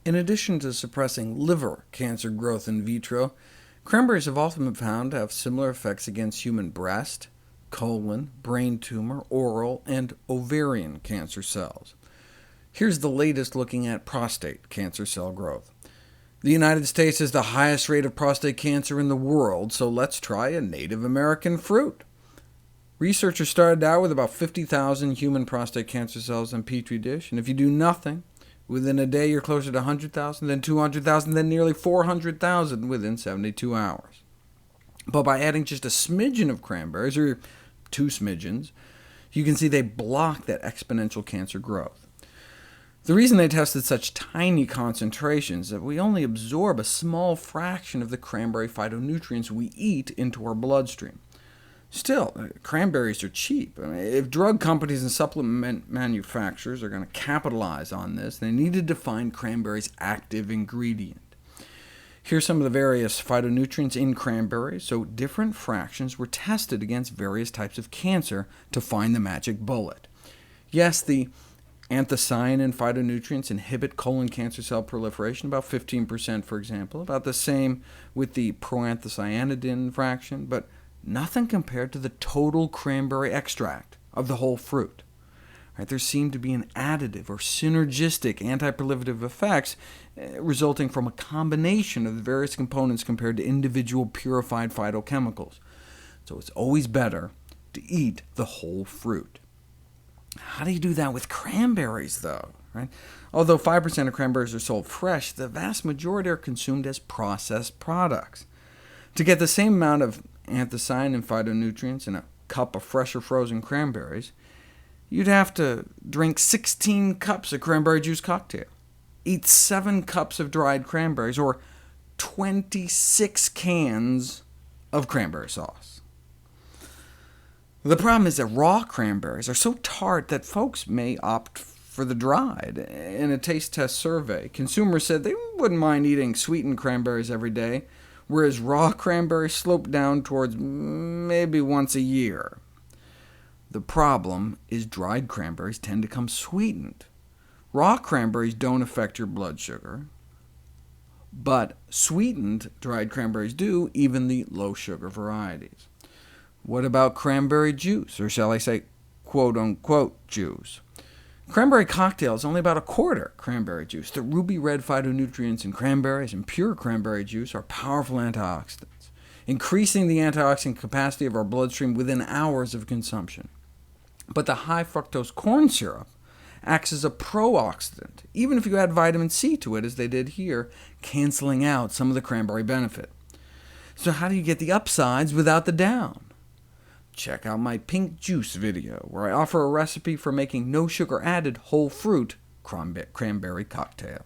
In addition to suppressing liver cancer growth in vitro, cranberries have often been found to have similar effects against human breast, colon, brain tumor, oral, and ovarian cancer cells. Here's the latest looking at prostate cancer cell growth. The United States has the highest rate of prostate cancer in the world, so let's try a Native American fruit. Researchers started out with about 50,000 human prostate cancer cells in a petri dish, and if you do nothing, within a day you're closer to 100,000, then 200,000, then nearly 400,000 within 72 hours. But by adding just a smidgen of cranberries, or 2 smidgens, you can see they block that exponential cancer growth. The reason they tested such tiny concentrations is that we only absorb a small fraction of the cranberry phytonutrients we eat into our bloodstream. Still, cranberries are cheap. If drug companies and supplement manufacturers are going to capitalize on this, they need to define cranberries' active ingredient. Here's some of the various phytonutrients in cranberries, so different fractions were tested against various types of cancer to find the magic bullet. Yes, the anthocyanin phytonutrients inhibit colon cancer cell proliferation, about 15%, for example, about the same with the proanthocyanidin fraction, but nothing compared to the total cranberry extract of the whole fruit. There seemed to be an additive or synergistic anti-proliferative effects resulting from a combination of the various components compared to individual purified phytochemicals. So it's always better to eat the whole fruit. How do you do that with cranberries, though? Although 5% of cranberries are sold fresh, the vast majority are consumed as processed products. To get the same amount of anthocyanin phytonutrients in a cup of fresh or frozen cranberries, you'd have to drink 16 cups of cranberry juice cocktail, eat 7 cups of dried cranberries, or 26 cans of cranberry sauce. The problem is that raw cranberries are so tart that folks may opt for the dried. In a taste test survey, consumers said they wouldn't mind eating sweetened cranberries every day, whereas raw cranberries sloped down towards maybe once a year. The problem is dried cranberries tend to come sweetened. Raw cranberries don't affect your blood sugar, but sweetened dried cranberries do, even the low-sugar varieties. What about cranberry juice, or shall I say, quote-unquote juice? Cranberry cocktail is only about a quarter cranberry juice. The ruby red phytonutrients in cranberries and pure cranberry juice are powerful antioxidants, increasing the antioxidant capacity of our bloodstream within hours of consumption. But the high-fructose corn syrup acts as a pro-oxidant, even if you add vitamin C to it, as they did here, canceling out some of the cranberry benefit. So how do you get the upsides without the down? Check out my pink juice video, where I offer a recipe for making no-sugar-added whole fruit cranberry cocktail.